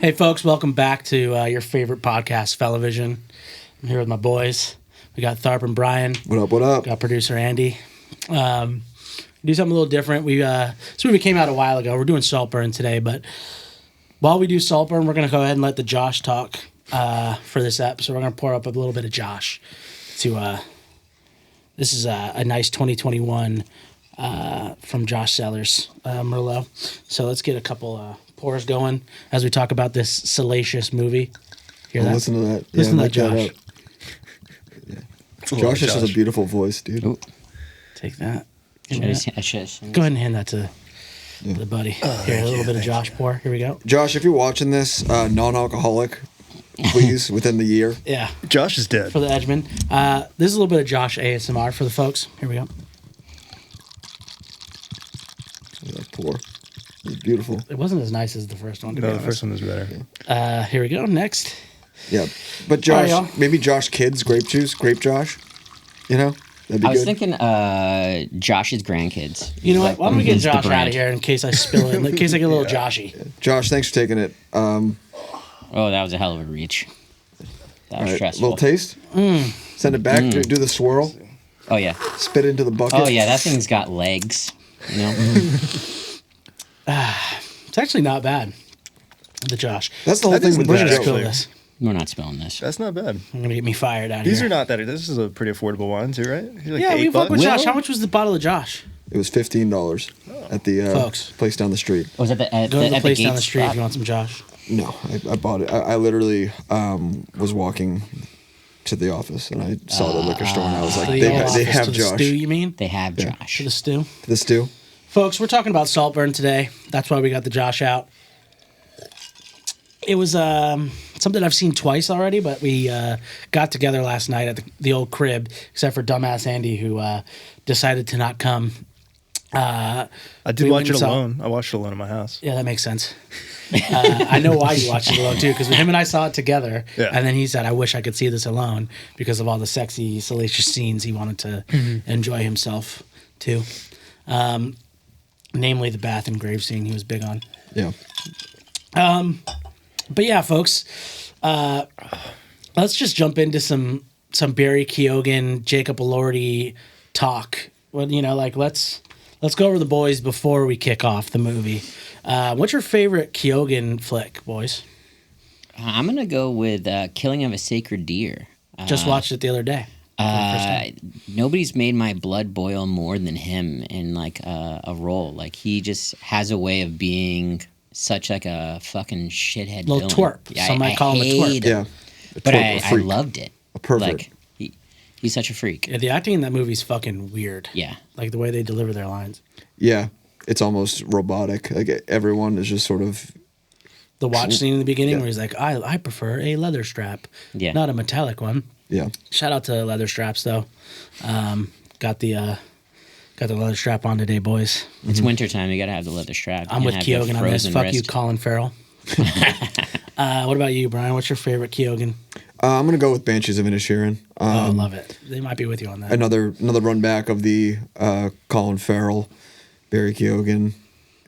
Hey, folks, welcome back to your favorite podcast, Fellavision. I'm here with my boys. We got Tharp and Brian. What up, what up? Got producer Andy. Do something a little different. This movie came out a while ago. We're doing Saltburn today, but while we do Saltburn, we're going to go ahead and let the Josh talk for this episode. We're going to pour up a little bit of Josh. This is a nice 2021 from Josh Sellers, Merlot. So let's get a couple pours going as we talk about this salacious movie. Hear that? Listen to that. Listen to that, Josh. Yeah. Josh just has a beautiful voice, dude. Ooh. Take that. Go I ahead and hand that to the buddy. Here, a little bit of Josh pour. Here we go. Josh, if you're watching this, non-alcoholic, please, within the year. Yeah. Josh is dead. For the Edgeman. This is a little bit of Josh ASMR for the folks. Here we go. Yeah, pour. It's beautiful. It wasn't as nice as the first one. No, the first one was better. Here we go. Next. Yeah. But Josh, All right, maybe Josh Kidd's grape juice, grape Josh. You know? That'd be I was good. thinking Josh's grandkids. You know what? Why don't we get Is the Josh out brand. of here in case I spill it, in case I get a little Joshy. Josh, thanks for taking it. Oh, that was a hell of a reach. That was All right, stressful. little taste. Send it back. Do the swirl. Oh, yeah. Spit it into the bucket. Oh, yeah, that thing's got legs. You know? It's actually not bad. The Josh. That's the whole thing with We're this gonna joke. spill actually. this. We're not spilling this. That's not bad. I'm gonna get me fired out These here. are not that. This is a pretty affordable wine too, right? Like Yeah, we $8. fuck with Will? Josh. How much was the bottle of Josh? It was $15 at the Folks. place down the street. Was it at Go to the at place gate down the street if spot? you want some Josh. No, I bought it. I literally was walking to the office and I saw the liquor store and I was like, To the they, old they office, have to the Josh. stew, you mean? They have Josh. To the stew. The stew? Folks, we're talking about Saltburn today. That's why we got the Josh out. It was something I've seen twice already, but we got together last night at the old crib, except for dumbass Andy, who decided to not come. I did we watch went it and saw- alone. I watched it alone in my house. Yeah, that makes sense. I know why you watched it alone, too, because him and I saw it together, Yeah. and then he said, I wish I could see this alone because of all the sexy, salacious scenes he wanted to enjoy himself, too. Namely, the bath and grave scene he was big on. Yeah. But yeah, folks, let's just jump into some Barry Keoghan, Jacob Elordi talk. Well, let's go over the boys before we kick off the movie. What's your favorite Keoghan flick, boys? I'm going to go with Killing of a Sacred Deer. Just watched it the other day. Nobody's made my blood boil more than him in like a role. Like he just has a way of being such like a fucking shithead Little villain. twerp. Some might call him a twerp. hate him, Yeah. but A I freak. loved it. A pervert. Like he's such a freak. Yeah, the acting in that movie's fucking weird. Yeah. Like the way they deliver their lines. Yeah. It's almost robotic. Like everyone is just sort of. The watch scene in the beginning Yeah. where he's like, I prefer a leather strap, Yeah. not a metallic one. Yeah. Shout out to leather straps though. Got the leather strap on today, boys. It's wintertime. You got to have the leather strap. I'm You with can't have the Keoghan on this. frozen Fuck you, wrist. Colin Farrell. What about you, Brian? What's your favorite Keoghan? I'm going to go with Banshees of Inisherin. I love it. They might be with you on that. Another run back of the Colin Farrell, Barry Keoghan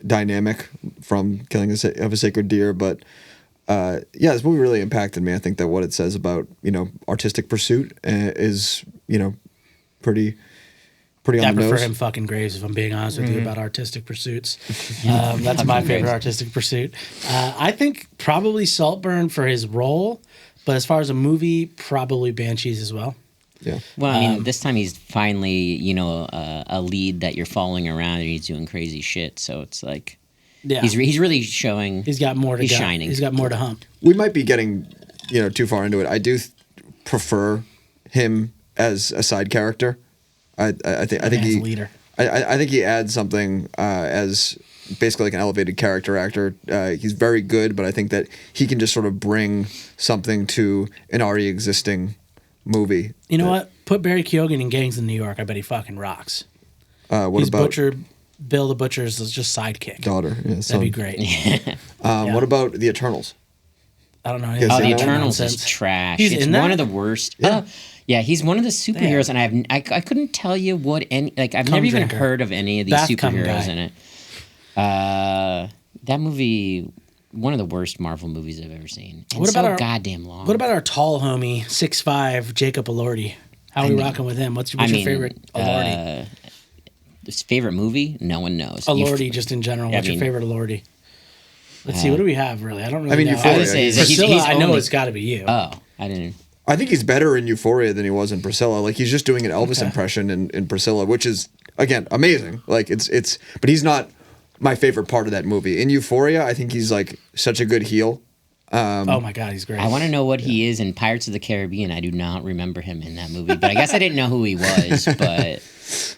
dynamic from Killing of a Sacred Deer. But yeah, this movie really impacted me. I think that what it says about, artistic pursuit is, pretty I on the prefer nose. him fucking Graves, if I'm being honest with you about artistic pursuits. That's my favorite Graves. artistic pursuit. I think probably Saltburn for his role, but as far as a movie, probably Banshees as well. Yeah. Well, I mean, this time he's finally, a lead that you're following around and he's doing crazy shit. So it's like, Yeah, he's really showing. he's got more to he's go. shining. He's got more to hump. We might be getting, too far into it. I do prefer him as a side character. I think As a he leader. I think he adds something as basically like an elevated character actor. He's very good, but I think that he can just sort of bring something to an already existing movie. You know what? Put Barry Keoghan in Gangs in New York. I bet he fucking rocks. What He's about Butcher, Bill the Butcher's just sidekick. daughter? Yeah, That'd be great. What about the Eternals? I don't know. Yes, Oh, Yeah, the that Eternals nonsense. is trash. He's It's in one that? of the worst. Yeah. Yeah, he's one of the superheroes, and I couldn't tell you what any I've never even drinker. heard of any of these Bath cum superheroes guy. in it. That movie one of the worst Marvel movies I've ever seen. And What about so our- goddamn long. What about our tall homie, 6'5", Jacob Elordi? How are we rocking with him? What's your favorite Elordi? His favorite movie? No one knows. Elordi, just in general. What's your favorite Elordi? Let's see. What do we have, really? I don't really know. Euphoria. I would say Priscilla, he's I know only- it's got to be you. Oh, I didn't. I think he's better in Euphoria than he was in Priscilla. Like he's just doing an Elvis impression in Priscilla, which is again amazing. Like it's, but he's not my favorite part of that movie. In Euphoria, I think he's like such a good heel. Oh my God, he's great. I want to know what he is in Pirates of the Caribbean. I do not remember him in that movie, but I guess I didn't know who he was. But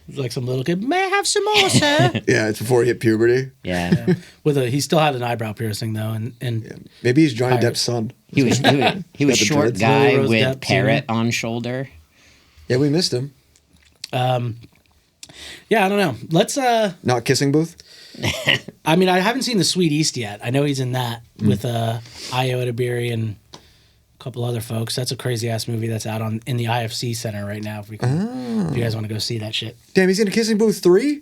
He's like some little kid. May I have some more, sir? Yeah, it's before he hit puberty. yeah, He still had an eyebrow piercing though, and Maybe he's Johnny Pirates. Depp's son. he was Got the short dreads. guy Lily Rose with Depp, parrot on shoulder. Yeah, we missed him. yeah, I don't know. Let's. Not kissing booth. I mean, I haven't seen the Sweet East yet. I know he's in that with Io Edebiri and a couple other folks. That's a crazy ass movie that's out in the IFC Center right now. If you guys want to go see that shit, Damn, he's in a kissing booth 3.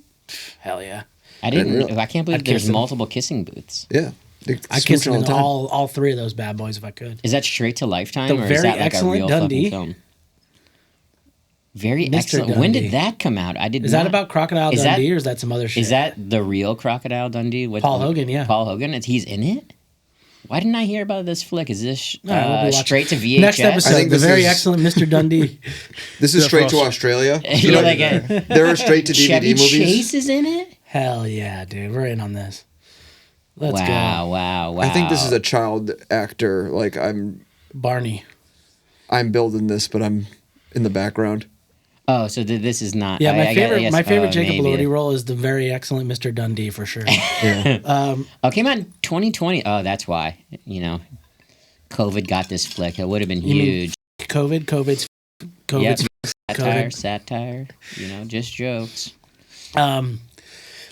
hell yeah. I didn't. realize- I can't believe I'd there's kiss him. multiple kissing booths. Yeah, they're I kiss smooching him in the time. all three of those bad boys if I could. Is that straight to Lifetime, The or is Very that like a Excellent real Dundee. fucking film? Very Mr. excellent. When Dundee. did that come out? I did. Is not, that about Crocodile Is that- Dundee or is that some other shit? Is that the real Crocodile Dundee? With Paul Hogan, yeah. Paul Hogan. He's in it. Why didn't I hear about this flick? Is this All right, we'll be watching. straight to VHS? Next episode, I think the this Very is- Excellent Mr. Dundee. This is Yeah, straight to for Australia. You know, like a There are straight to DVD Chevy movies. Chase is in it. Hell yeah, dude. We're in on this. Let's Wow! go. Wow! I think this is a child actor. Like I'm Barney. building this, but I'm in the background. Oh, so this is not. Yeah, my favorite guess- my favorite Jacob maybe. Elordi role is the Very Excellent Mr. Dundee for sure. Oh, it came out in 2020. Oh, that's why. You know, COVID got this flick. It would have been You mean huge. COVID's Yep. COVID. Satire. You know, just jokes.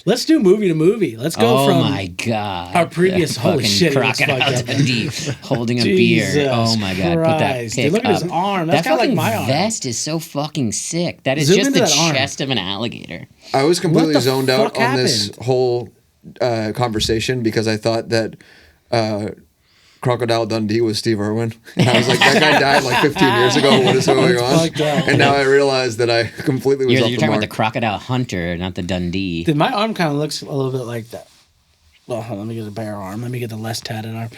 Let's do movie to movie. Let's go Oh from my god! our previous- The holy fucking shit, he looks Crocodile fucked up. Dundee holding a Jesus beer. Oh my god! Put that Christ. pic Dude, look at his up. arm. That's That kinda like fucking my arm. vest is so fucking sick. That is Zoom just into the that arm. chest of an alligator. I was completely What the zoned out fuck on this happened? whole conversation because I thought that Crocodile Dundee was Steve Irwin. And I was like, that guy died like 15 years ago. What is going on? fucked up. And now I realized that I completely was You're off talking the about mark. the Crocodile Hunter, not the Dundee. Dude, my arm kind of looks a little bit like that. Well, hold on, let me get a bare arm. Let me get the less tatted arm.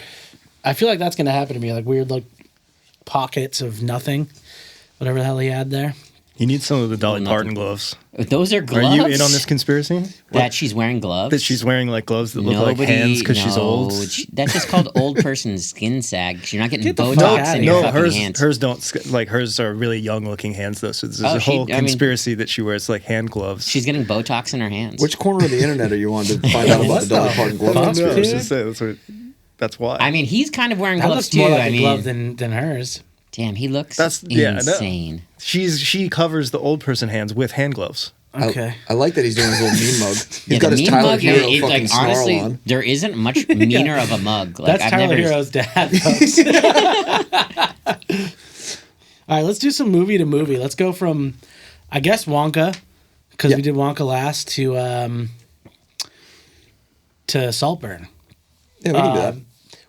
I feel like that's going to happen to me. Like weird, like pockets of nothing. Whatever the hell he had there. You need some of the Dolly Well, Parton nothing. gloves. Those are Are gloves. you in on this conspiracy? That she's wearing gloves. That she's wearing like gloves that look like hands because she's old. That's just called old person skin sag. You're not getting Get the fuck Botox outta in here. your No, fucking hers hands. hers don't like hers are really young looking hands though. So there's Oh, a whole I mean- conspiracy that she wears like hand gloves. She's getting Botox in her hands. Which corner of the internet are you on to find out about What the Dolly the Parton glove fuck? No, I was conspiracy? just saying, that's why. I mean, he's kind of wearing That gloves looks too. more like I a mean, glove than hers. damn, he looks That's- yeah, I know. insane. she covers the old person hands with hand gloves. Okay. I like that he's doing his little mean mug. He's Yeah, got the his mean Tyler mug, Hero it, fucking like snarl honestly, on. there isn't much meaner of a mug. Like That's I've Tyler never. Hero's dad, folks. All right, let's do some movie to movie. Let's go from, I guess, Wonka, because Yeah. we did Wonka last, to Saltburn. Yeah, we can do that.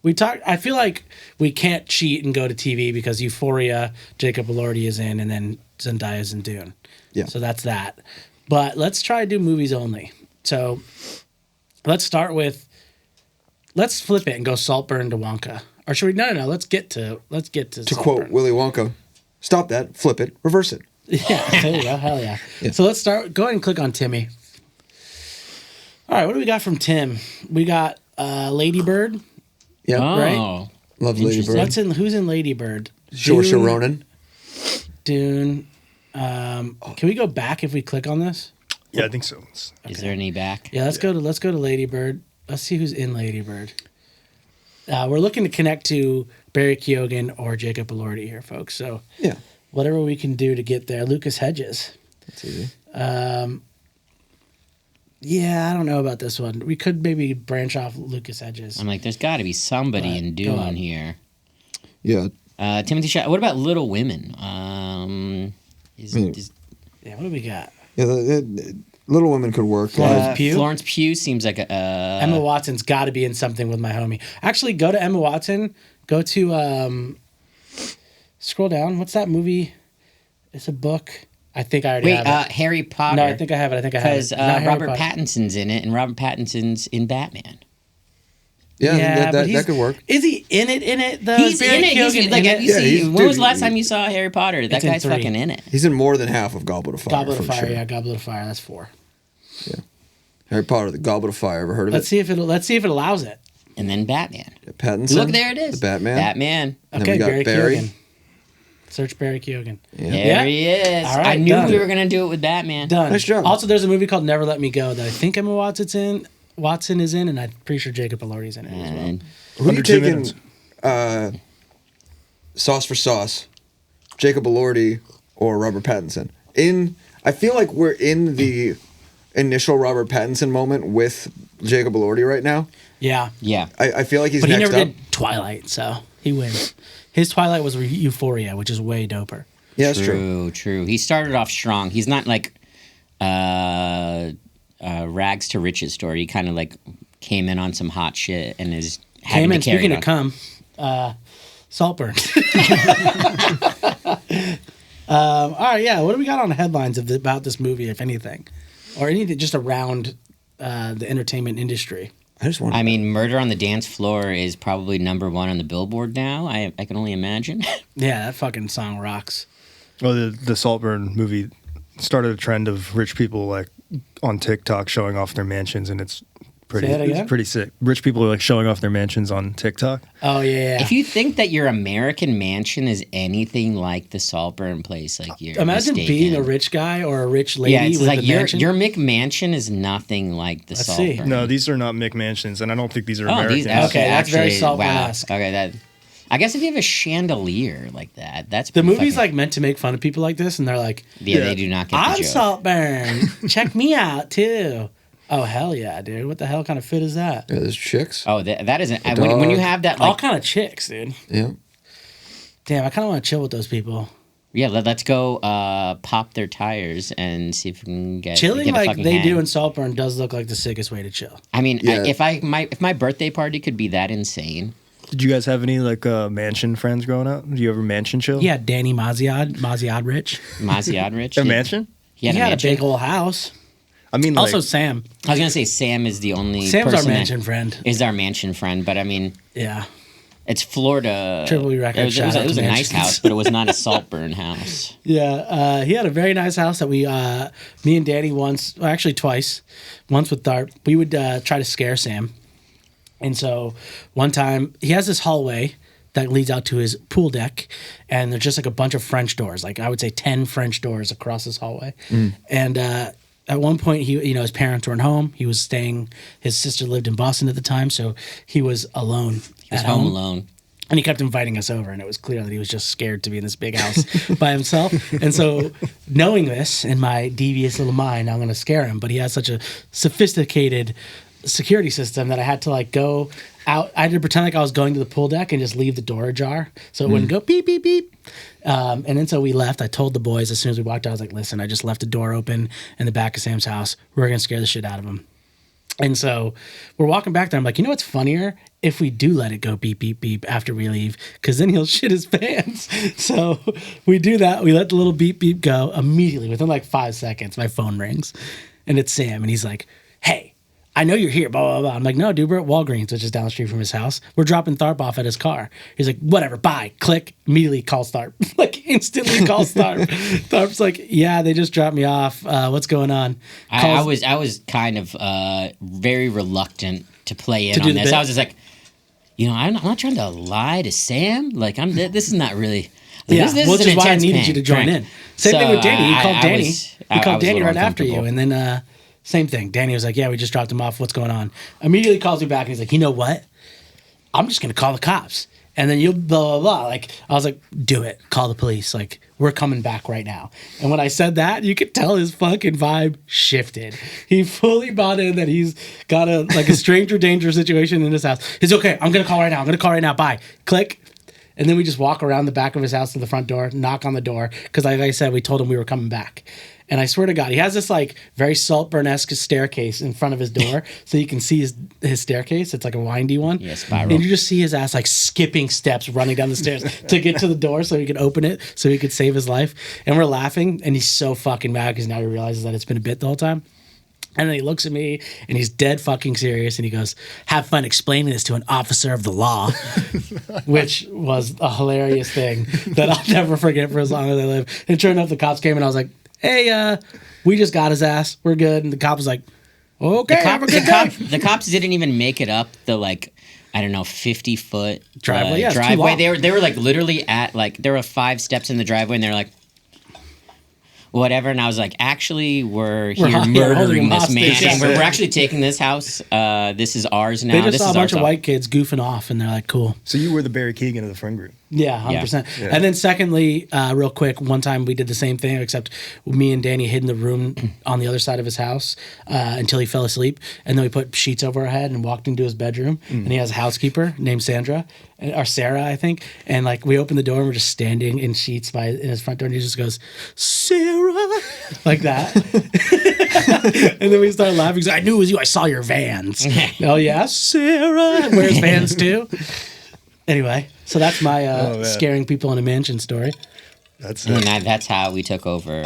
We talked. I feel like we can't cheat and go to TV because Euphoria, Jacob Elordi is in, and then Zendaya's in Dune. Yeah. So that's that. But let's try to do movies only. So let's start with. Let's flip it and go Saltburn to Wonka. Or should we? No. Let's get to. To quote Willy Wonka, stop that, flip it, reverse it. Yeah. There you go. Hell yeah. Yeah. So let's start. Go ahead and click on Timmy. All right. What do we got from Tim? We got Lady Bird. Yeah, Oh, Right? love Lady Interesting. Bird. Who's in Lady Bird? Saoirse Dune- Ronan. Dune. Can we go back if we click on this? Yeah, I think so. is there any back? Yeah, let's go to Lady Bird. Let's see who's in Lady Bird. We're looking to connect to Barry Keoghan or Jacob Elordi here, folks. So Yeah, whatever we can do to get there. Lucas Hedges. that's easy. Yeah, I don't know about this one. We could maybe branch off Lucas Hedges. I'm like, there's got to be somebody Right, in go on. Dune here. Yeah, Timothy Chalamet. What about Little Women? Hmm. Is Yeah, what do we got? yeah. Little Women could work. Florence Pugh? Florence Pugh seems like a Emma Watson's got to be in something with my homie. Actually, go to Emma Watson. Go to scroll down. What's that movie? It's a book. I think I already have it. Harry Potter. No, I think I have it. Because Not Harry Robert Potter. Pattinson's in it, and Robert Pattinson's in Batman. Yeah, but that could work. Is he in it though? He's Barry in it. Keoghan He's, like, in have it? you Yeah, seen? he's- When was dude, the last time you saw Harry Potter? That It's in guy's 3. fucking in it. He's in more than half of Goblet of Fire. Goblet of for Fire. sure. Yeah, Goblet of Fire. That's 4. Yeah. Harry Potter, the Goblet of Fire. Ever heard of Let's it? see if it allows it. And then Batman. Pattinson. Look, there it is. The Batman. Batman. And then Okay, we got Barry Barry. Keoghan. Search Barry Keoghan. Yeah. There Yeah. he is. All right, I knew done. we were gonna do it with Batman. Done. Nice job. Also, there's a movie called Never Let Me Go that I think Emma Watson is in, and I'm pretty sure Jacob Elordi's in it as well. And Who are you Under 2 taking? minutes. Sauce for sauce, Jacob Elordi or Robert Pattinson? I feel like we're in the initial Robert Pattinson moment with Jacob Elordi right now. Yeah. yeah. I feel like he's But he next never up. did Twilight, so he wins. His Twilight was Euphoria, which is way doper. Yeah, that's true. True. He started off strong. He's not like rags to riches story. He kind of like came in on some hot shit and is having Came to in, carry speaking it of on. cum, Saltburn. All right, yeah. What do we got on headlines about this movie, if anything? Or anything just around the entertainment industry? I just want. I mean, Murder on the Dance Floor is probably number 1 on the Billboard now. I can only imagine. Yeah, that fucking song rocks. Well, the Saltburn movie started a trend of rich people like on TikTok showing off their mansions, and it's pretty, Say that again? it's pretty sick. Rich people are like showing off their mansions on TikTok. Oh, yeah. If you think that your American mansion is anything like the Saltburn place, like you're Imagine mistaken. being a rich guy or a rich lady Yeah, it's with like a your mansion. McMansion is nothing like the Let's see. Saltburn. No, these are not McMansions, and I don't think these are Oh, American. these Okay, that's very actually, Saltburn-esque. wow. Okay, that. I guess if you have a chandelier like that, that's The pretty movie's fucking- like meant to make fun of people like this, and they're like, yeah, Yeah. they do not get I'm the joke. Saltburn. Check me out, too. Oh, hell yeah, dude. What the hell kind of fit is that? Yeah, there's chicks. Oh, that isn't. When you dog. have that, All like, kind of chicks, dude. Yeah. Damn, I kind of want to chill with those people. yeah, let's go pop their tires and see if we can get Chilling get a like fucking they hang. do in Saltburn does look like the sickest way to chill. I mean, Yeah. if my birthday party could be that insane, Did you guys have any like mansion friends growing up? Do you ever mansion chill? Yeah, Danny Maziad Rich. Maziad Rich, A mansion? He had He a had a mansion. big old house. I mean, like, Also, Sam. I was gonna say Sam is the only Sam's our person mansion that friend. is our mansion friend, but I mean, Yeah. it's Florida. Triple E record, It was, shout out it was to a nice mansions. house, but it was not a Saltburn house. Yeah, he had a very nice house that me and Danny actually twice, once with Tharp, we would try to scare Sam. And so one time, he has this hallway that leads out to his pool deck, and there's just like a bunch of French doors, like I would say 10 French doors across this hallway. And at one point, his parents weren't home. He was staying, his sister lived in Boston at the time, so he was alone. He was at home alone. And he kept inviting us over, and it was clear that he was just scared to be in this big house by himself. And so, knowing this in my devious little mind, I'm going to scare him. But he has such a sophisticated security system that I had to like go out. I had to pretend like I was going to the pool deck and just leave the door ajar so it wouldn't go beep, beep, beep. And then so we left. I told the boys as soon as we walked out, I was like, listen, I just left the door open in the back of Sam's house. We're going to scare the shit out of him. And so we're walking back there. I'm like, you know what's funnier? If we do let it go beep, beep, beep after we leave, because then he'll shit his pants. So we do that. We let the little beep, beep go immediately. Within like 5 seconds, my phone rings. And it's Sam. And he's like, hey, I know you're here, blah, blah, blah. I'm like, no, dude, we're at Walgreens, which is down the street from his house. We're dropping Tharp off at his car. He's like, whatever, bye. Click. Immediately calls Tharp. Like, instantly calls Tharp. Tharp's like, yeah, they just dropped me off. What's going on? I was kind of very reluctant to play in To do on the this. bit? I was just like, I'm not trying to lie to Sam. Like, this is not really. Like, Yeah, this which an is why I intense needed you to join prank. in. Same thing with Danny. He I- called I Danny. was- He I called was a Danny little right after you. uncomfortable. And then same thing. Danny was like, yeah, we just dropped him off. What's going on? Immediately calls me back and he's like, you know what? I'm just going to call the cops. And then you'll blah, blah, blah. Like, I was like, do it. Call the police. Like, we're coming back right now. And when I said that, you could tell his fucking vibe shifted. He fully bought in that he's got a stranger danger situation in his house. He's okay. I'm going to call right now. Bye. Click. And then we just walk around the back of his house to the front door, knock on the door, because like I said, we told him we were coming back. And I swear to God, he has this like very Saltburn-esque staircase in front of his door, so you can see his staircase. It's like a windy one. Yeah, spiral. And you just see his ass like skipping steps, running down the stairs to get to the door so he could open it, so he could save his life. And we're laughing, and he's so fucking mad because now he realizes that it's been a bit the whole time. And then he looks at me, and he's dead fucking serious, and he goes, "Have fun explaining this to an officer of the law," which was a hilarious thing that I'll never forget for as long as I live. And sure enough, the cops came, and I was like, "Hey, we just got his ass. We're good." And the cop was like, "Okay, have a good day." The cops didn't even make it up the like, I don't know, 50-foot Driveway? Yeah, it's too driveway. long. They were like literally at like there were 5 steps in the driveway, and they're like, whatever. And I was like, actually, we're here holding murdering him this hostage. man. We're actually taking this house. This is ours now. They just This saw is a bunch our of white kids goofing off, and they're like, "Cool." So you were the Barry Keoghan of the friend group. Yeah, 100%. Yeah. And then secondly, real quick, one time we did the same thing, except me and Danny hid in the room on the other side of his house until he fell asleep. And then we put sheets over our head and walked into his bedroom. And he has a housekeeper named Sandra, or Sarah, I think. And like we opened the door and we're just standing in sheets in his front door. And he just goes, "Sarah," like that. And then we started laughing. He's like, "I knew it was you. I saw your Vans." "Oh, yeah, Sarah wears Vans too." Anyway, so that's my scaring people in a mansion story. That's And it. that's how we took over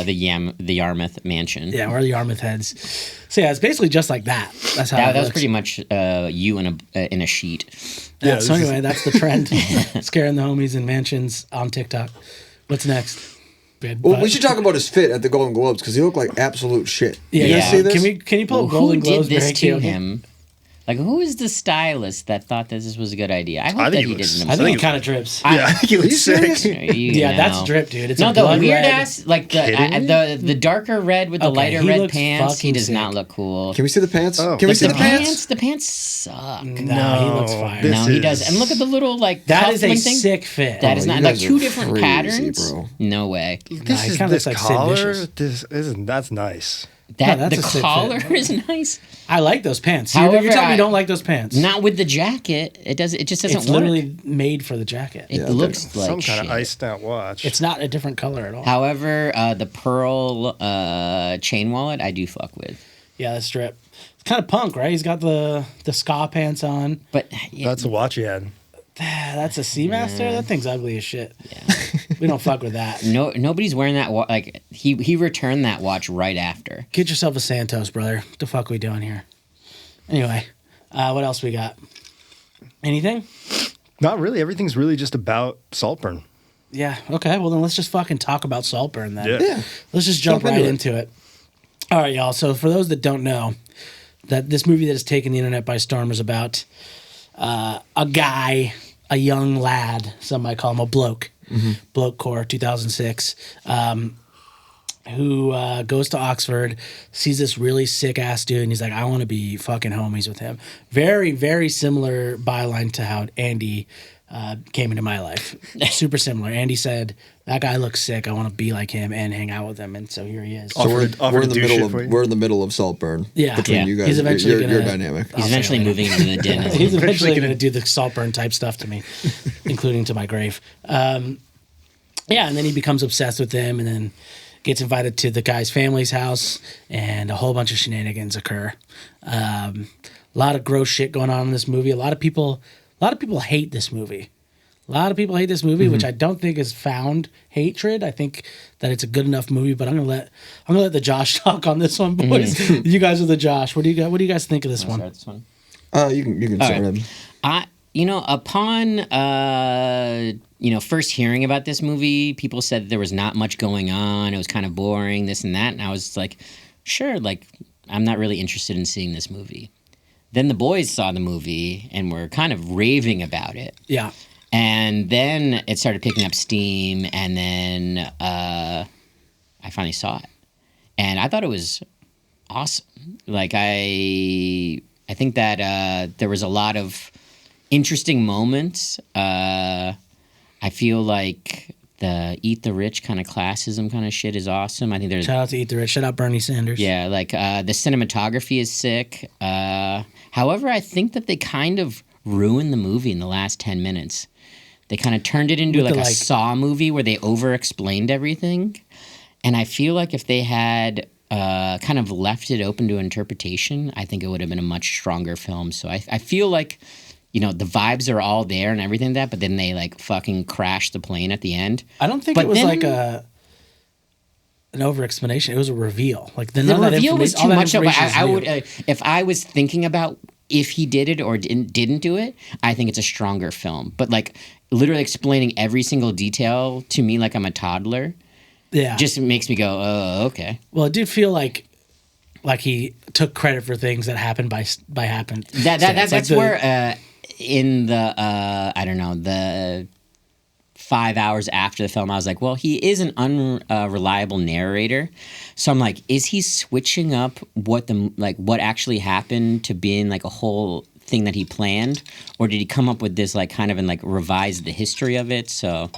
the Yarmouth mansion. Yeah, we're the Yarmouth heads. So yeah, it's basically just like that. That's how That it was looks. pretty much you in a sheet. Yeah, Yeah, so this is- anyway, that's the trend. Scaring the homies in mansions on TikTok. What's next? Well, we should talk about his fit at the Golden Globes because he looked like absolute shit. Yeah, You guys yeah. see this? Can you pull Well, up Golden who Globes? did this Barry to Keoghan? him? Like, who is the stylist that thought that this was a good idea? I hope I that think he he looks- didn't I think himself. it kind of drips. Yeah, I think he Are you looks sick. serious? Yeah, that's drip, dude. It's no, a the blood weird red. ass, like Kidding? the darker red with the Okay, lighter he red looks pants. He fucking does not sick. look cool. Can we see the pants? Oh. Can we Like, see the pants? The pants suck. No, he No, looks fire. this No, he is- does. And look at the little like That is a cufflink thing. sick fit. That is Oh, not you like guys two are different crazy, patterns. bro. No way. Nah, he This is kinda this looks like Sid collar. Vicious. This isn't. That's nice. That that's the a sick fit. collar is nice. I like those pants. However, You're telling me I- you don't like those pants? Not with the jacket. It does. It just doesn't It's work. literally made for the jacket. It Yeah, looks like Some kind shit. of iced out watch. It's not a different color at all. However, the pearl chain wallet I do fuck with. Yeah, that's drip. It's kind of punk, right? He's got the ska pants on. But yeah, That's a watch he had. That's a Seamaster? That thing's ugly as shit. We don't fuck with that. nobody's wearing that watch. Like he returned that watch right after. Get yourself a Santos, brother. What the fuck we doing here? Anyway, what else we got? Anything? Not really. Everything's really just about Saltburn. Yeah. Okay. Well, then let's just fucking talk about Saltburn then. Yeah. Yeah. Let's just jump Jump right into into it. All right, y'all. So for those that don't know, that this movie that has taken the internet by storm is about a guy, a young lad, some might call him a bloke, bloke core, 2006, who goes to Oxford, sees this really sick ass dude, and he's like, I want to be fucking homies with him. Very, very similar byline to how Andy came into my life. Super similar. Andy said, that guy looks sick. I want to be like him and hang out with him. And so here he is. So we're Offered in to the do middle shit of for you. we're in the middle of Saltburn. Yeah. Between Yeah. you guys, He's eventually you're gonna- dynamic. He's say eventually later. moving into the den. He's eventually Eventually going to gonna- do the Saltburn type stuff to me, including to my grave. Yeah, and then he becomes obsessed with them, and then gets invited to the guy's family's house, and a whole bunch of shenanigans occur. A lot of gross shit going on in this movie. A lot of people hate this movie. A lot of people hate this movie, which I don't think is found hatred. I think that it's a good enough movie, but I'm gonna let the Josh talk on this one, boys. You guys are the Josh. What do you guys think of this one? Start this one. You can start right. him. Upon first hearing about this movie, people said there was not much going on. It was kind of boring, this and that, and I was like, sure, like I'm not really interested in seeing this movie. Then the boys saw the movie and were kind of raving about it. Yeah. And then it started picking up steam, and then I finally saw it, and I thought it was awesome. Like I think that there was a lot of interesting moments. I feel like the eat the rich kind of classism kind of shit is awesome. I think there's Shout out to Eat the Rich. Shout out Bernie Sanders. yeah, like the cinematography is sick. However, I think that they kind of ruined the movie in the last 10 minutes. They kind of turned it into With like the, a like- Saw movie where they over-explained everything. And I feel like if they had kind of left it open to interpretation, I think it would have been a much stronger film. So I feel like, you know, the vibes are all there and everything that, but then they like fucking crash the plane at the end. I don't think But it was then- like an over explanation. It was a reveal. Like The none of that reveal was information- too all that much of. information is I new. would, if I was thinking about if he did it or didn't do it, I think it's a stronger film. But like literally explaining every single detail to me like I'm a toddler Yeah. just makes me go, oh, okay. Well, it did feel like he took credit for things that happened by happen. That's where in the I don't know, the 5 hours after the film, I was like, well, he is an unreliable narrator. So I'm like, is he switching up what actually happened to being like a whole thing that he planned, or did he come up with this like kind of and like revise the history of it? So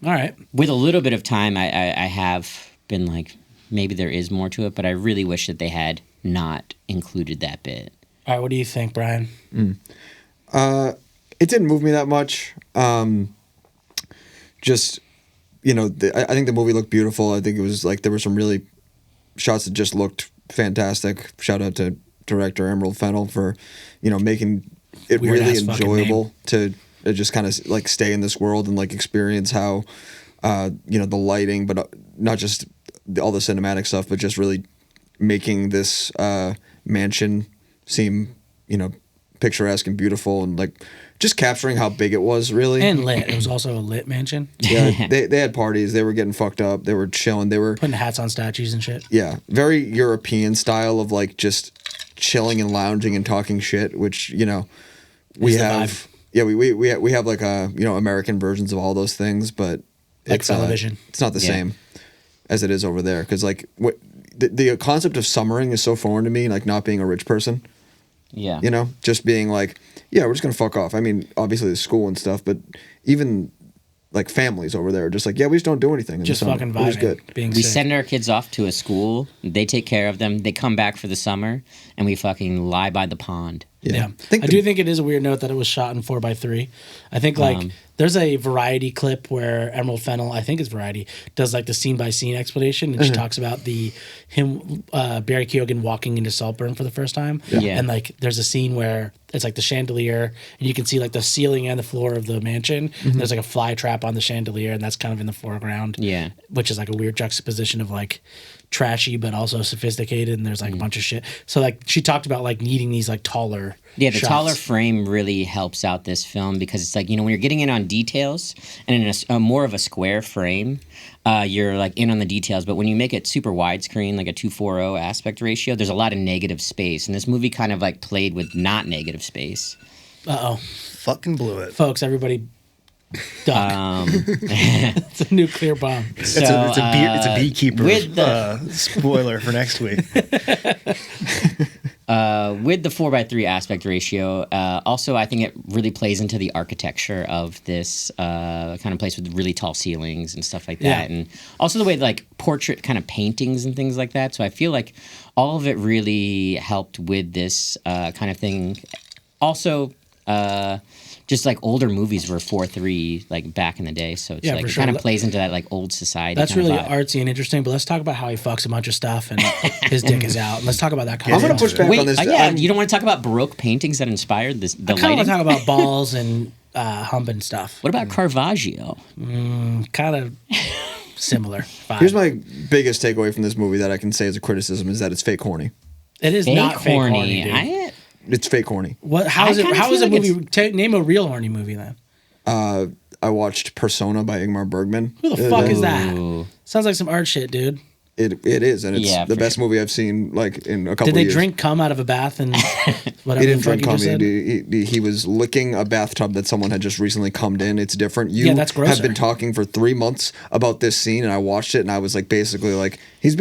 All right. with a little bit of time, I have been like, maybe there is more to it, but I really wish that they had not included that bit. All right. What do you think, Brian? It didn't move me that much. Just, you know, I think the movie looked beautiful. I think it was like there were some really shots that just looked fantastic. Shout out to director Emerald Fennell for, you know, making it Weird really ass fucking enjoyable to just kind of like stay in this world and like experience how, you know, the lighting, but not just all the cinematic stuff, but just really making this mansion seem, you know, picturesque and beautiful, and like just capturing how big it was, really. And lit. It was also a lit mansion. Yeah, they had parties. They were getting fucked up. They were chilling. They were Putting hats on statues and shit. yeah, very European style of like just chilling and lounging and talking shit, which, you know, we Is the have. vibe. Yeah, we have like you know, American versions of all those things, but Like it's Fellavision. it's not the Yeah. same as it is over there, because like what the concept of summering is so foreign to me, like not being a rich person. Yeah. You know, just being like, yeah, we're just gonna fuck off. I mean, obviously the school and stuff, but even like families over there are just like, yeah, we just don't do anything. in the Just summer. fucking It was vibing. good. Being We sick. send our kids off to a school. They take care of them. They come back for the summer, and we fucking lie by the pond. Yeah. I I do think it is a weird note that it was shot in 4:3. I think like there's a Variety clip where Emerald Fennell, I think it's Variety, does like the scene by scene explanation, and she talks about Barry Keoghan walking into Saltburn for the first time. Yeah. And like there's a scene where it's like the chandelier, and you can see like the ceiling and the floor of the mansion. And there's like a fly trap on the chandelier, and that's kind of in the foreground. Yeah. Which is like a weird juxtaposition of like trashy but also sophisticated, and there's like a bunch of shit. So like she talked about like needing these like taller Yeah, the shots. taller frame really helps out this film because it's like, you know, when you're getting in on details and in a more of a square frame, you're like in on the details. But when you make it super widescreen, like a 2:40 aspect ratio, there's a lot of negative space. And this movie kind of like played with not negative space. Fucking blew it. Folks, everybody duck. It's a nuclear bomb. It's a beekeeper with the- spoiler for next week. With the 4:3 aspect ratio, also I think it really plays into the architecture of this kind of place with really tall ceilings and stuff like that, Yeah. and also the way like portrait kind of paintings and things like that. So I feel like all of it really helped with this kind of thing. Also, just like older movies were 4:3 like back in the day, so it's Yeah, like for it sure. kind of plays into that like old society. That's kind really of vibe. artsy and interesting, but let's talk about how he fucks a bunch of stuff and his dick is out. Let's talk about that kind I'm of gonna stuff. push back Wait, on this. yeah, I'm- you don't want to talk about Baroque paintings that inspired this? The I kind of want lighting. to talk about balls and humping stuff. What about Caravaggio? Kind of similar vibe. Here's my biggest takeaway from this movie that I can say as a criticism is that it's fake horny. It is Fake not fake horny. horny, dude. It's fake horny. What? How is I it? kinda How is a feel like movie? Name a real horny movie then. I watched Persona by Ingmar Bergman. Who the fuck is Ooh. that? Sounds like some art shit, dude. It is, and it's Yeah, the for best sure. movie I've seen like in a couple Did they years. drink cum out of a bath and whatever He the didn't fuck drink you cum. just said? He was licking a bathtub that someone had just recently cummed in. It's different. You Yeah, that's have grosser. been talking for 3 months about this scene, and I watched it, and I was like, basically, like he's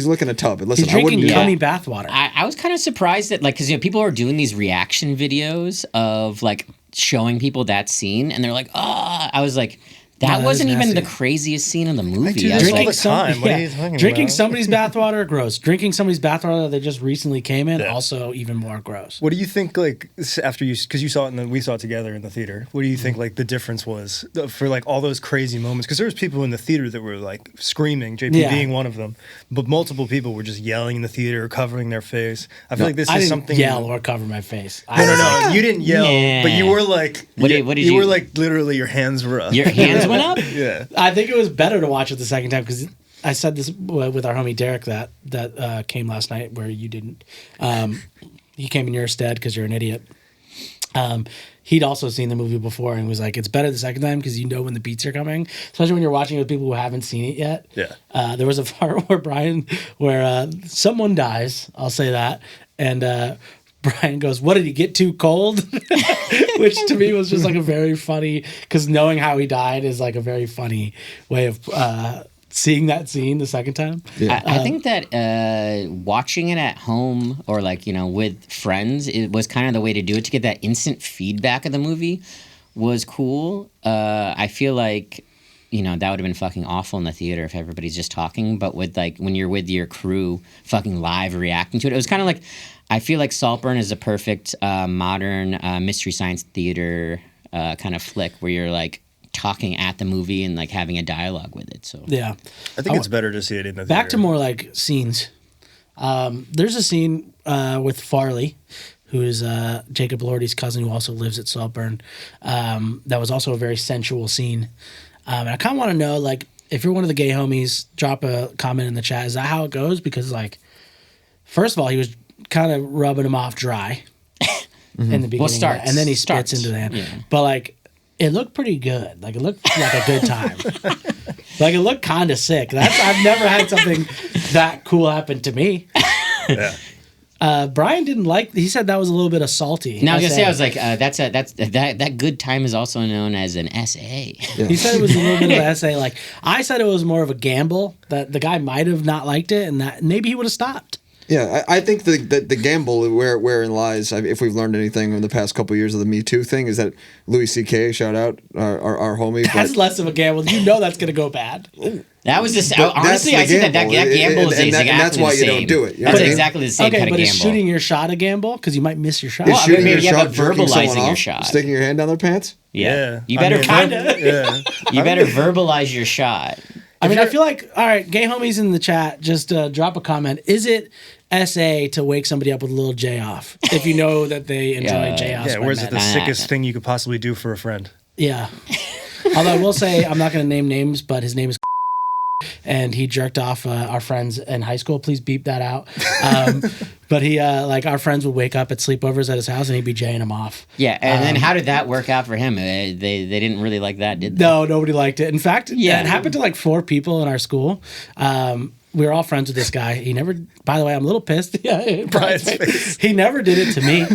licking a tub. And listen, He's I wouldn't drinking do that. cummy bathwater. I was kind of surprised that, like, because, you know, people are doing these reaction videos of, like, showing people that scene, and they're like, oh, I was like, That No, wasn't is even nasty. the craziest scene in the movie. do I this was all like, the time. What are you talking Drinking about? somebody's bathwater, gross. Drinking somebody's bathwater that just recently came in, Yeah. also even more gross. What do you think, like, after you, because you saw it and then we saw it together in the theater, what do you think, like, the difference was for, like, all those crazy moments? Because there was people in the theater that were, like, screaming, JP Yeah. being one of them, but multiple people were just yelling in the theater, covering their face. I feel like this I is didn't something... yell or cover my face. No, you didn't yell, Yeah. but you were, like... What did you were, you- like, literally, your hands were up. your hands went up? Yeah. I think it was better to watch it the second time because I said this with our homie Derek that came last night where you didn't. He came in your stead because you're an idiot. He'd also seen the movie before and was like, it's better the second time because you know when the beats are coming, especially when you're watching with people who haven't seen it yet. Yeah. There was a part where someone dies, I'll say that, and Brian goes, "What did he get too cold?" Which to me was just like a very funny, because knowing how he died is like a very funny way of seeing that scene the second time. Yeah. I think that watching it at home or like, you know, with friends, it was kind of the way to do it, to get that instant feedback of the movie was cool. I feel like, you know, that would have been fucking awful in the theater if everybody's just talking, but with like when you're with your crew fucking live reacting to it, it was kind of like, I feel like Saltburn is a perfect modern mystery science theater kind of flick where you're like talking at the movie and like having a dialogue with it. So Yeah. I think it's better to see it in the theater. Back to more like scenes. There's a scene with Farley, who is Jacob Elordi's cousin, who also lives at Saltburn. That was also a very sensual scene. And I kind of want to know, like, if you're one of the gay homies, drop a comment in the chat. Is that how it goes? Because, like, first of all, he was kind of rubbing him off dry in the beginning. starts. And then he spits Starts. into the hand. Yeah. But, like, it looked pretty good. Like, it looked like a good time. Like, it looked kind of sick. I've never had something that cool happen to me. Yeah. Brian didn't like. He said that was a little bit of salty. now I was gonna say, I SA. was like, that good time is also known as an SA. He said it was a little bit of an essay. Like, I said it was more of a gamble, that the guy might have not liked it and that maybe he would have stopped. Yeah, I think the gamble wherein lies, if we've learned anything in the past couple of years of the Me Too thing, is that Louis C.K., shout out, our homie. That's less of a gamble. You know that's going to go bad. That was just But honestly, I that's the see that gamble. gamble is And exactly that's why the you same. don't do it. You know That's what I mean? exactly the same Okay, kind but of is gamble. shooting your shot a gamble? Because you might miss your shot. Is Well, I mean, shooting maybe your you have shot, a jerking someone verbalizing your off, shot. sticking your hand down their pants? Yeah. You I better mean, kinda. Yeah. you better verbalize your shot. I mean, I feel like, all right, gay homies in the chat, just drop a comment. Is it SA to wake somebody up with a little J off? If you know that they enjoy J offs. Yeah, by where's it the men. sickest thing you could possibly do for a friend? Yeah. Although I will say, I'm not going to name names, but his name is and he jerked off our friends in high school. Please beep that out. But he, like, our friends would wake up at sleepovers at his house and he'd be jaying them off. Yeah, and then how did that work out for him? They didn't really like that, did they? No, nobody liked it. In fact, Yeah. it happened to like 4 people in our school. We were all friends with this guy. He never, by the way, I'm a little pissed. Yeah, Brian's face. He never did it to me.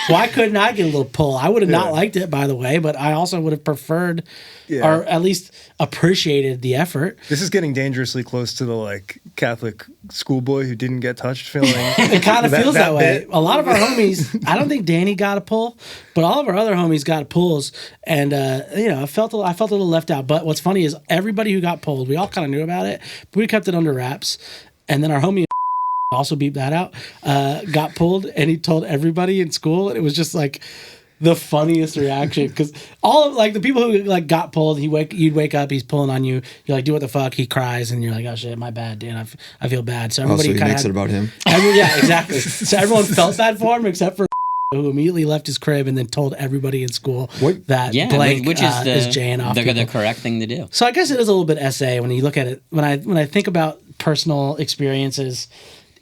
Why couldn't I get a little pull? I would have not liked it, by the way, but I also would have preferred or at least appreciated the effort. This is getting dangerously close to the like Catholic schoolboy who didn't get touched feeling. It kind of feels that way. bit. A lot of our homies, I don't think Danny got a pull, but all of our other homies got pulls, and you know, I felt a little left out. But what's funny is everybody who got pulled, we all kind of knew about it, but we kept it under wraps. And then our homie also beeped that out, got pulled, and he told everybody in school, and it was just like the funniest reaction, because all of like the people who like got pulled, you'd wake up, he's pulling on you, you're like, do what the fuck, he cries, and you're like, oh shit, my bad, dude, I feel bad. So Oh, so everybody he kind makes it of about him. yeah, exactly. So everyone felt bad for him except for who immediately left his crib and then told everybody in school that Yeah, Blake which is is jaying off the people. correct thing to do. So I guess it is a little bit SA when you look at it. When I think about personal experiences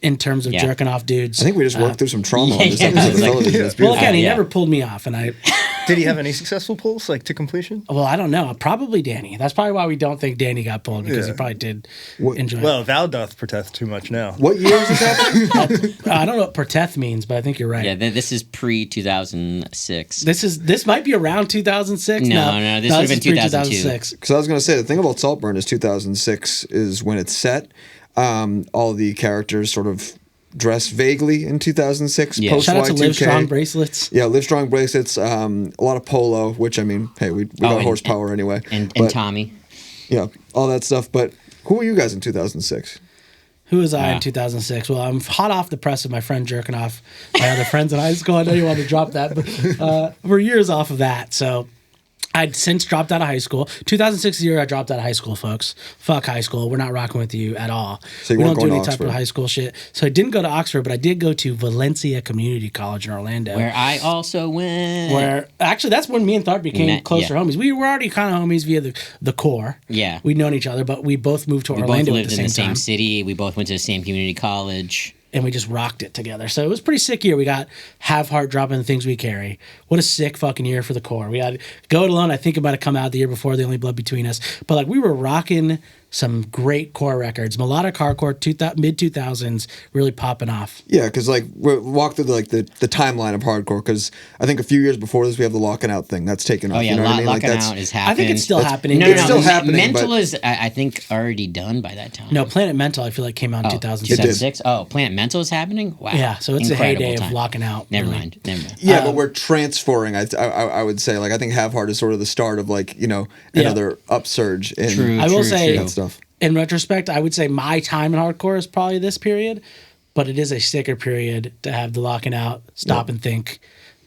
in terms of jerking off dudes. I think we just worked through some trauma on this yeah, episode of it's like- Fellavision. It's Well, beautiful. again, he Yeah. never pulled me off, and Did he have any successful pulls like to completion? well, I don't know. Probably Danny. That's probably why we don't think Danny got pulled, because he Yeah. probably did What- enjoy it. Well, thou doth protest too much now. What year is this happening? I don't know what proteth means, but I think you're right. Yeah, this is pre 2006. This might be around 2006. No, this would've been is pre- 2002. 2006. Because I was going to say, the thing about Saltburn is 2006 is when it's set. All the characters sort of dress vaguely in 2006. Yeah. Post Shout out to Y2K. Livestrong bracelets. Yeah, Livestrong bracelets. A lot of polo, which I mean, hey, we got and- horsepower anyway. And But, Tommy. yeah, all that stuff. But who were you guys in 2006? Who was I in 2006? Well, I'm hot off the press of my friend jerking off my other friends in high school. I know you wanted to drop that, but we're years off of that. So I'd since dropped out of high school. 2006 is the year I dropped out of high school, folks. Fuck high school. We're not rocking with you at all. So you we weren't don't do going any to type of Oxford? high school shit. So I didn't go to Oxford, but I did go to Valencia Community College in Orlando. Where I also went. Where actually that's when me and Tharp became Met- closer yeah. homies. We were already kind of homies via the core. Yeah. We'd known each other, but we both moved to We both Orlando at lived the in same the same time. city. We both went to the same community college. And we just rocked it together. So it was a pretty sick year. We got Have Heart dropping the things we carry. What a sick fucking year for the core. We had Go It Alone. I think it might have come out the year before, The Only Blood Between Us. But like we were rocking some great core records. Melodic hardcore, mid 2000s, really popping off. Yeah, because like we walk through the timeline of hardcore. Because I think a few years before this, we have the Locking Out thing that's taken off. Oh yeah, you know what I mean? Locking that's, Out is happening. I think it's still happening. No, It's no, still no. happening, Mental but- is, I think, already done by that time. No, Planet Mental, I feel like came out in Oh, 2006. 2006? Oh, Planet Mental is happening? Wow. Yeah, so it's Incredible the heyday time. of Locking Out. Never really. mind. Yeah, but we're transferring. I would say like I think Have Heart is sort of the start of like another upsurge in True. I will say, that stuff. in retrospect, I would say my time in hardcore is probably this period, but it is a sicker period to have the Locking Out, Stop and Think,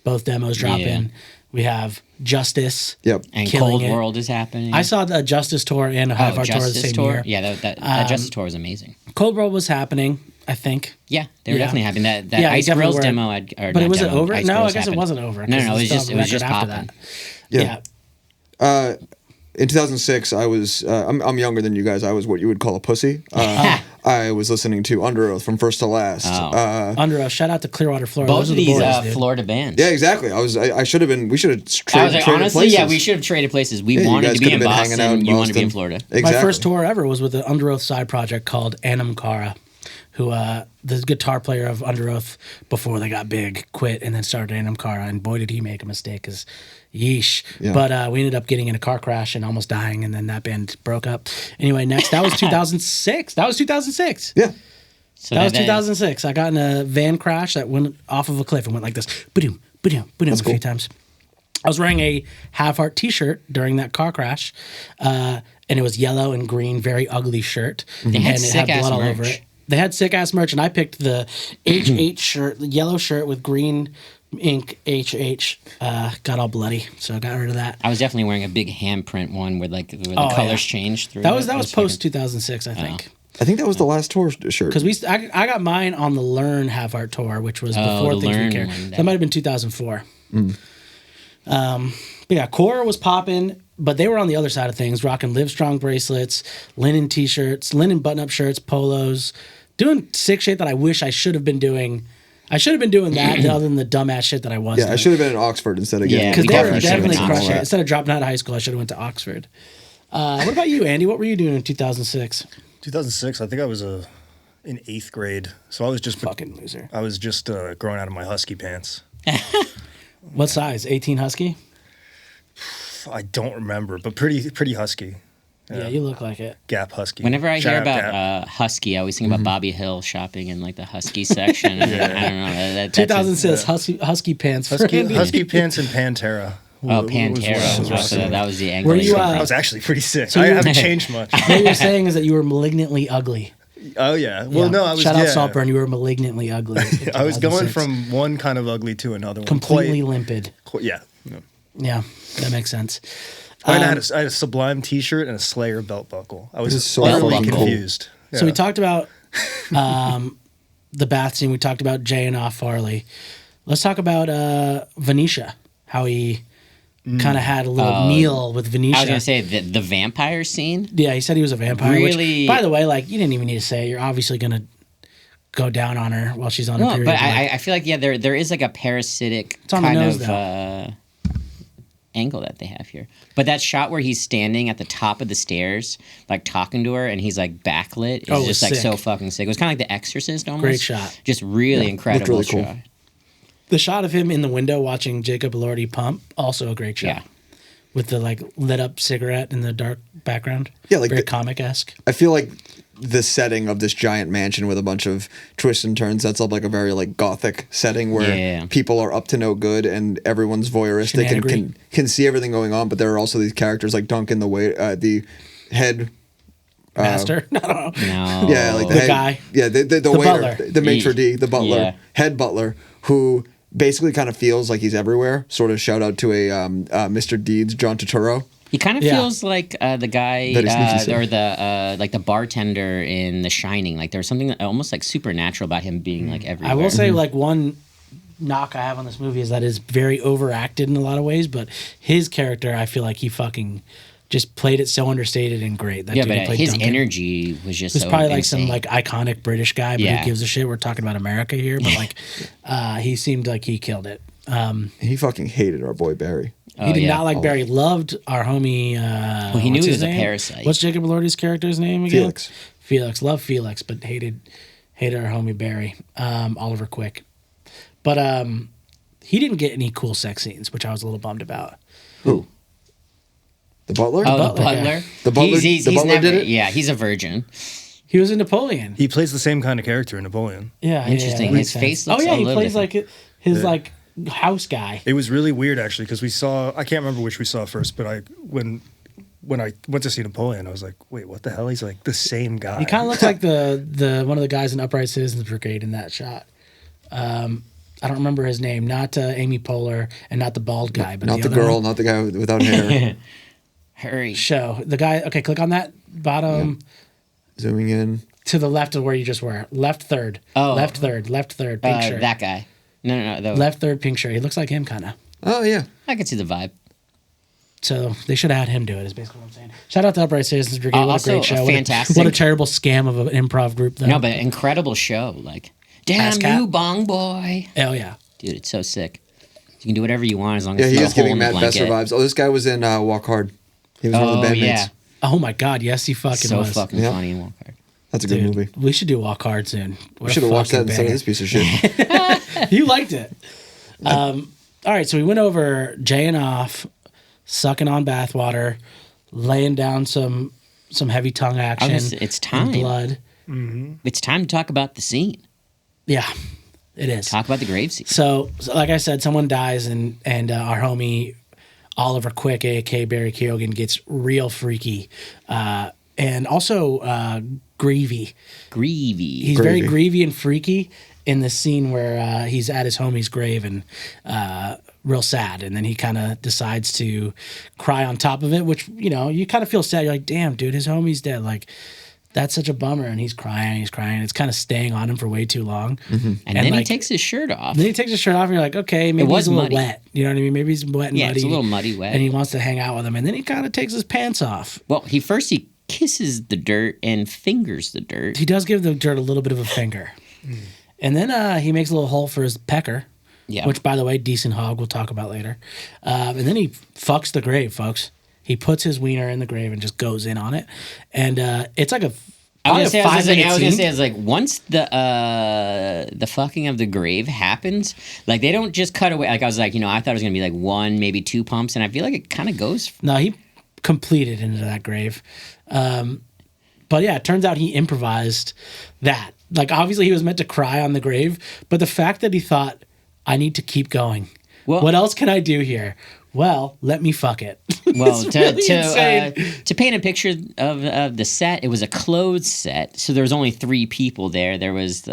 both demos dropping. Yeah. We have Justice. Yep. And Killing Cold it. World is happening. I saw the Justice tour and a Hive Heart tour the Justice same Tour? year. Yeah, that Justice Tour is amazing. Cold World was happening, I think. Yeah, they were Yeah. definitely happening. That Yeah, Ice definitely Grills were. demo, But it wasn't over? Ice No, I Grills guess it happened. wasn't over. No, 'cause no, it the was stuff just it was just record after popping. that. Yeah. In 2006, I was I'm younger than you guys. I was what you would call a pussy. I was listening to Under Oath from first to last. Oh. Under a shout out to Clearwater, Florida. Both Those of are the these boys, dude. Florida bands. Yeah, exactly. I should have been. We should have I was like, traded honestly, places. yeah, we should have traded places. We Yeah, you wanted guys to be could in have been hanging out Boston. in You wanted to be in Boston. Florida. Exactly. My first tour ever was with the Under Oath side project called Anam Cara, who the guitar player of Under Oath before they got big quit and then started Anam Cara, and boy did he make a mistake, because yeesh. Yeah. But we ended up getting in a car crash and almost dying, and then that band broke up. Anyway, next, that was 2006. That was 2006. Yeah. So That was 2006. I got in a van crash that went off of a cliff and went like this, ba-doom, ba-doom, ba-doom, a few times. I was wearing a Have Heart t-shirt during that car crash, and it was yellow and green, very ugly shirt. They had and it sick-ass blood all over merch. it. They had sick-ass merch, and I picked the HH shirt, the yellow shirt with green ink HH. Got all bloody, so I got rid of that. I was definitely wearing a big handprint one where the Oh, colors yeah. changed through. That was fucking- post 2006, I think. I think that was the last tour shirt. Because I got mine on the Learn Have Heart tour, which was Oh, before the Things We Learn Care. one, That might have been 2004. But yeah, Core was popping, but they were on the other side of things, rocking Livestrong bracelets, linen t-shirts, linen button-up shirts, polos, doing sick shit that I wish I should have been doing. I should have been doing that other than the dumbass shit that I was Yeah, doing. I should have been in Oxford instead of getting Yeah, Because we they were definitely should've definitely went to crushing it. Oxford. Instead of dropping out of high school, I should have went to Oxford. What about you, Andy? What were you doing in 2006? 2006, I think I was in 8th grade. So I was just Fucking loser. I was just growing out of my husky pants. What size? 18 Husky? I don't remember, but pretty husky. Yeah, you look like it. Gap husky. Whenever I Shout hear out about Gap. Husky, I always think about Bobby Hill shopping in like the Husky section. I don't know. That's 2006 Husky pants. for Andy. husky pants and Pantera. Oh, was Pantera. what I was So rocking. that was the angle. Were I you, came from. I was actually pretty sick. So I you- haven't changed much. What you're saying is that you were malignantly ugly. Oh yeah. Well, Yeah. no, I was. Shout out yeah. Saltburn. You were malignantly ugly. in I was going 2006. from one kind of ugly to another one. completely limpid. Yeah. No. Yeah, that makes sense. I had a Sublime T-shirt and a Slayer belt buckle. I was This is so utterly fucking cool. confused. So we Yeah. talked about the bath scene. We talked about Jay and Off Farley. Let's talk about Venetia. How he kind of had a little meal with Venetia. I was gonna say the vampire scene. Yeah, he said he was a vampire. Really? Which, by the way, like you didn't even need to say it. You're obviously gonna go down on her while she's on her No, period. but like, I feel like there is like a parasitic on the kind nose, of angle that they have here. But that shot where he's standing at the top of the stairs, like talking to her, and he's like backlit, is Oh, it was just like sick. so fucking sick. It was kind of like The Exorcist almost. Great shot. Just really incredible looked really cool. shot. the shot of him in the window watching Jacob Elordi pump, also a great shot. Yeah. With the like lit up cigarette in the dark background. Yeah, like very the- comic esque. I feel like the setting of this giant mansion with a bunch of twists and turns sets up like a very like gothic setting where people are up to no good and everyone's voyeuristic and can see everything going on. But there are also these characters like Duncan, the head master. No. Yeah, like the head, guy. Yeah, the waiter, butler. the maitre d', the butler, head butler, who basically kind of feels like he's everywhere. Sort of shout out to a Mr. Deeds, John Turturro. He kind of feels like the guy or the like the bartender in The Shining. Like there's something almost like supernatural about him being like everywhere. I will say like one knock I have on this movie is that it's very overacted in a lot of ways, but his character, I feel like he fucking just played it so understated and great. That but his Duncan. Energy was just so probably like insane. some like iconic British guy, but who gives a shit? We're talking about America here, but like he seemed like he killed it. He fucking hated our boy Barry. He did not like Barry. Loved our homie. Well, he knew he was a parasite. What's Jacob Elordi's character's name again? Felix. Felix. Loved Felix, but hated our homie Barry. Oliver Quick. But he didn't get any cool sex scenes, which I was a little bummed about. Who? The butler? Oh, the butler. The butler. He's the butler never, did it. Yeah, he's a virgin. He was in Napoleon. He plays the same kind of character in Napoleon. Yeah, interesting. His face looks. He plays different. like his like house guy. It was really weird actually because we saw. I can't remember which we saw first, but when I went to see Napoleon, I was like, wait, what the hell? He's like the same guy. He kind of looks like the one of the guys in Upright Citizens Brigade in that shot. I don't remember his name. Not Amy Poehler and not the bald guy, but not the girl, not the guy without hair. Hurry. Show the guy. Okay, click on that bottom. Yeah. Zooming in to the left of where you just were. Left third. Oh, left third. Pink shirt. That guy. No. Left third, pink shirt. He looks like him, kind of. Oh yeah, I can see the vibe. So they should have had him do it. Is basically what I'm saying. Shout out to Upright Citizens Brigade. What a great show. Fantastic. What a terrible scam of an improv group, though. No, but incredible show. Like, damn you, bong boy. Oh yeah, dude, it's so sick. You can do whatever you want as long as he it's is giving Matt Besser vibes. Oh, this guy was in Walk Hard. He was one of the bandmates. Yeah. Oh my God, yes, he fucking was. So fucking funny in Walk Hard. That's a good movie. We should do Walk Hard soon. We should have watched that instead of this piece of shit. You liked it. All right, so we went over jaying off, sucking on bathwater, laying down some heavy tongue action. It's time. Blood. Mm-hmm. It's time to talk about the scene. Yeah, it is. Talk about the grave scene. So like I said, someone dies, and our homie Oliver Quick, a.k.a. Barry Keoghan, gets real freaky. And also Greavy. He's very greavy and freaky in the scene where he's at his homie's grave and real sad. And then he kind of decides to cry on top of it, which, you kind of feel sad. You're like, damn, dude, his homie's dead. Like, that's such a bummer. And he's crying. It's kind of staying on him for way too long. Mm-hmm. And then he takes his shirt off. Then he takes his shirt off and you're like, okay, maybe he's a little wet. You know what I mean? Maybe he's wet and muddy. Yeah, it's a little muddy wet. And he wants to hang out with him. And then he kind of takes his pants off. Well, he kisses the dirt and fingers the dirt. He does give the dirt a little bit of a finger. And then he makes a little hole for his pecker. Yeah. Which, by the way, decent hog, we'll talk about later. And then he fucks the grave, folks. He puts his wiener in the grave and just goes in on it. And it's like I was gonna say, it's like once the fucking of the grave happens, like they don't just cut away. Like I was like, I thought it was gonna be like one, maybe two pumps, and I feel like it kind of goes. No, he completed into that grave. But yeah, it turns out he improvised that. Like obviously he was meant to cry on the grave, but the fact that he thought, I need to keep going. Well, what else can I do here? Well, let me fuck it. Well, to paint a picture of the set, it was a closed set, so there was only 3 people there. There was the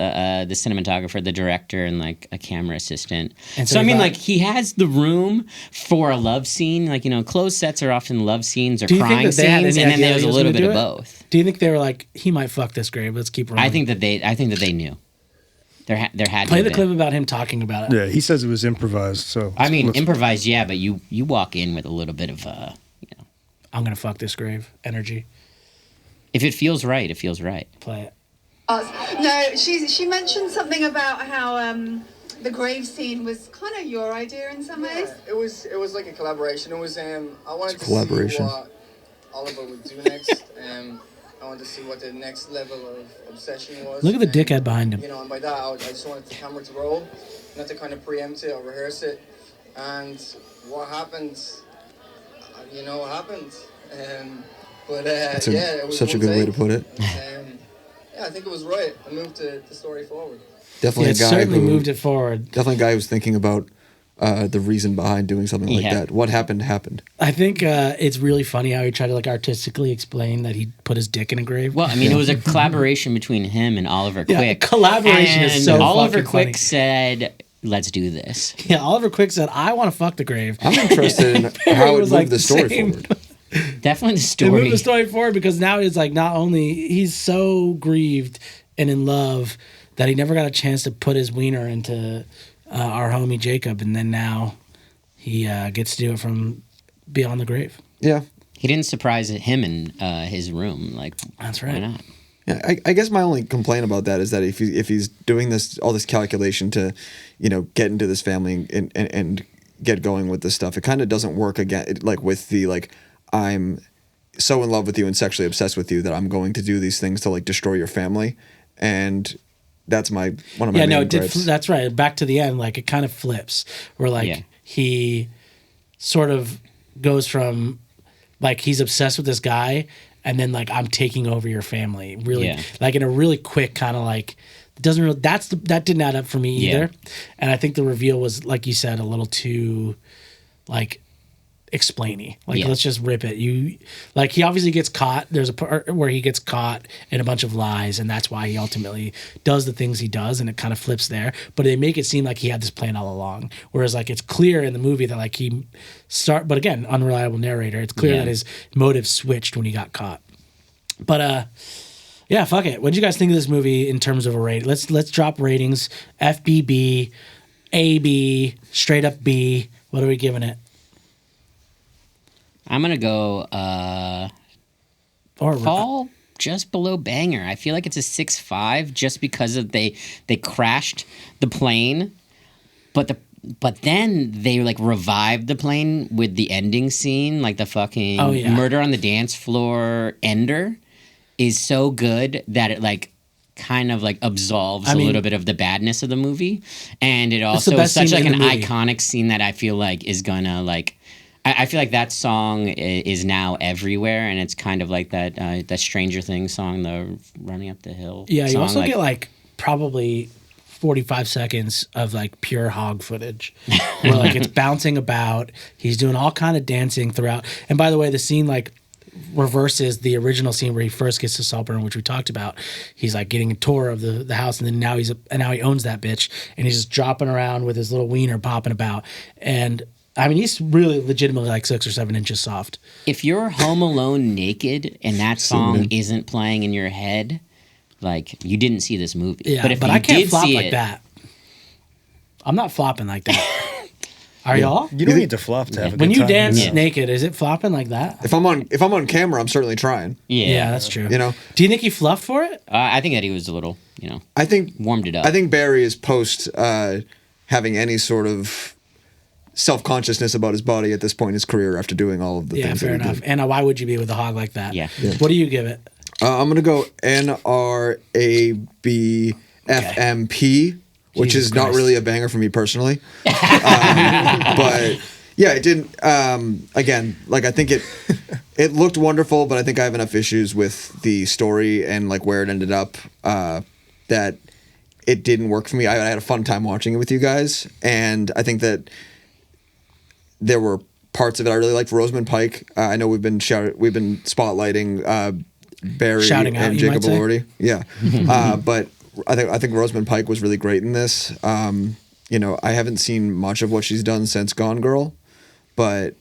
cinematographer, the director, and like a camera assistant. And so I mean, like he has the room for a love scene. Like closed sets are often love scenes or crying scenes, and then there was a little bit of both. Do you think they were like, he might fuck this grave? Let's keep rolling. I think that they knew. There had to play the clip about him talking about it. Yeah, he says it was improvised. So I mean, improvised, yeah, but you walk in with a little bit of I'm gonna fuck this grave energy. If it feels right, it feels right. Play it. No, she mentioned something about how the grave scene was kind of your idea in some ways. It was like a collaboration. It was I wanted to see what Oliver would do next. I wanted to see what the next level of obsession was. Look at the dickhead behind him. And by that, I just wanted the camera to roll, not to kind of preempt it or rehearse it. And what happened, what happened. That's such a good way to put it. I think it was right. I moved the story forward. Definitely Yeah, a it guy certainly who moved it forward. definitely a guy who's thinking about the reason behind doing something like Yeah. that. What happened happened. I think it's really funny how he tried to like artistically explain that he put his dick in a grave. Well, I mean, it was a collaboration between him and Oliver Quick. collaboration is And so Oliver fucking Quick funny. said, "Let's do this." Yeah, Oliver Quick said, "I want to fuck the grave." I'm interested in how it was moved like the story same. forward. Definitely the They story. moved the story forward because now it's like not only he's so grieved and in love that he never got a chance to put his wiener into our homie Jacob, and then now he gets to do it from beyond the grave. Yeah. He didn't surprise him in his room. Like, That's why right. not? Yeah, I guess my only complaint about that is that if he's doing all this calculation to, get into this family and get going with this stuff, it kind of doesn't work again. Like with the I'm so in love with you and sexually obsessed with you that I'm going to do these things to like destroy your family, and that's one of my main gripes. That's right. Back to the end, like it kind of flips where like Yeah. he sort of goes from like he's obsessed with this guy, and then like I'm taking over your family, really, Yeah. like in a really quick kind of like doesn't really that didn't add up for me either, and I think the reveal was like you said a little too like explainy. Like Yeah. let's just rip it. You like he obviously gets caught. There's a part where he gets caught in a bunch of lies, and that's why he ultimately does the things he does, and it kind of flips there. But they make it seem like he had this plan all along. Whereas like it's clear in the movie that like but again, unreliable narrator. It's clear that his motive switched when he got caught. But yeah, fuck it. What did you guys think of this movie in terms of a rate? Let's drop ratings. FBB, AB, straight up B. What are we giving it? I'm gonna go Or fall just below banger. I feel like it's a 6.5 just because of they crashed the plane, but then they like revived the plane with the ending scene, like the fucking murder on the dance floor ender is so good that it like kind of like absolves a little bit of the badness of the movie, and it also is such like an iconic scene that I feel like is gonna like. I feel like that song is now everywhere, and it's kind of like that Stranger Things song, the Running Up the Hill. Yeah, you song. also get like probably 45 seconds of like pure hog footage where like it's bouncing about. He's doing all kind of dancing throughout. And by the way, the scene like reverses the original scene where he first gets to Saltburn, which we talked about. He's like getting a tour of the house, and then now he owns that bitch, and he's just dropping around with his little wiener popping about. And I mean, he's really legitimately like 6 or 7 inches soft. If you're home alone naked and that song isn't playing in your head, like you didn't see this movie. Yeah, but if you I can't did flop see like it, that. I'm not flopping like that. Are y'all? You don't need to flop to have a When good you time. dance naked, is it flopping like that? If I'm on camera, I'm certainly trying. Yeah, that's true. Do you think he fluffed for it? I think that he was a little, I think warmed it up. I think Barry is post having any sort of self-consciousness about his body at this point in his career after doing all of the things fair that he enough. did. Anna, why would you be with a hog like that? Yeah. What do you give it? I'm going to go NRABFMP, which Jesus is not Christ. really a banger for me personally. But yeah, it didn't, again, like I think it looked wonderful, but I think I have enough issues with the story and like where it ended up that it didn't work for me. I had a fun time watching it with you guys, and I think that there were parts of it I really liked. Rosamund Pike, I know we've been spotlighting Barry Shouting out, and you Jacob might say? Elordi. Yeah. But I think Rosamund Pike was really great in this. I haven't seen much of what she's done since Gone Girl, but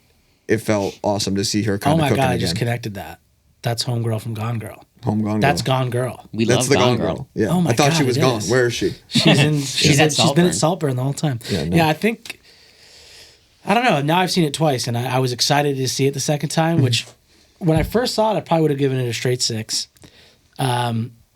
it felt awesome to see her kind Oh of my cooking God, I again. just connected that. That's Homegirl from Gone Girl. Home Gone Girl. That's Gone Girl. we That's love the Gone Girl. Yeah. Oh my I thought God, she was it gone. is. Where is she? She's in. She's at she's been at Saltburn. Saltburn the whole time. Yeah, no. Yeah, I think. I don't know. Now I've seen it twice, and I was excited to see it the second time. Which, when I first saw it, I probably would have given it a straight 6.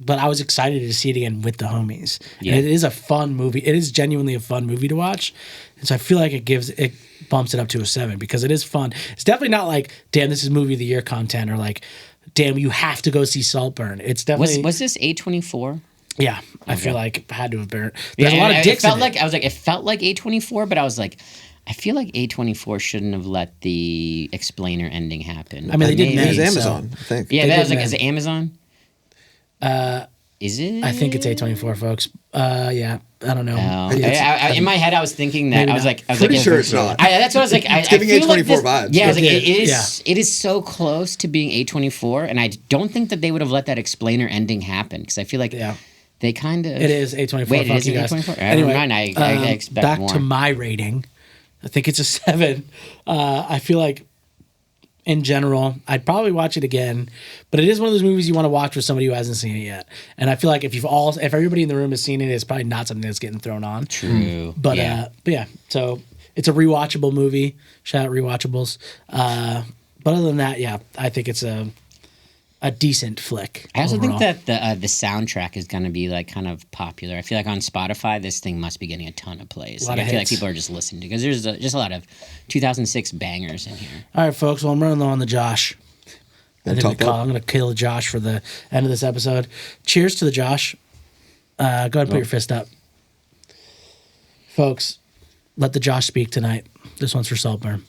But I was excited to see it again with the homies. Yeah. And it is a fun movie. It is genuinely a fun movie to watch, and so I feel like it bumps it up to a 7 because it is fun. It's definitely not like, damn, this is movie of the year content, or like, damn, you have to go see Saltburn. It's definitely Was this A24? yeah. I feel like it had to have been. There's a lot of it dicks felt in like it. I was like, it felt like A24, but I was like, I feel like A24 shouldn't have let the explainer ending happen. I mean, they did It made was so- Amazon, I think. Yeah, They that did was like, mend. is it Amazon? Is it? I think it's A24, folks. Yeah, I don't know. In my head, I was thinking that. I was like, Pretty sure it's not. That's what I was like. It's giving A24 vibes. Yeah, I was like, It it is. is so close to being A24, and I don't think that they would have let that explainer ending happen because I feel like they kind of. It is A24. Wait, fuck it is you guys. A24. Anyway, Never mind, I expect back more. to my rating. I think it's a 7. I feel like, in general, I'd probably watch it again, but it is one of those movies you want to watch with somebody who hasn't seen it yet. And I feel like if everybody in the room has seen it, it's probably not something that's getting thrown on. True. But yeah, so it's a rewatchable movie. Shout out rewatchables. But other than that, yeah, I think it's a decent flick. I also overall. think that the soundtrack is going to be like kind of popular. I feel like on Spotify, this thing must be getting a ton of plays. Lot Like, of I feel hits. like people are just listening to because there's just a lot of 2006 bangers in here. All right, folks. Well, I'm running low on the Josh. And I'm top up. going to kill the Josh for the end of this episode. Cheers to the Josh. Go ahead and put your fist up. Folks, let the Josh speak tonight. This one's for Saltburn.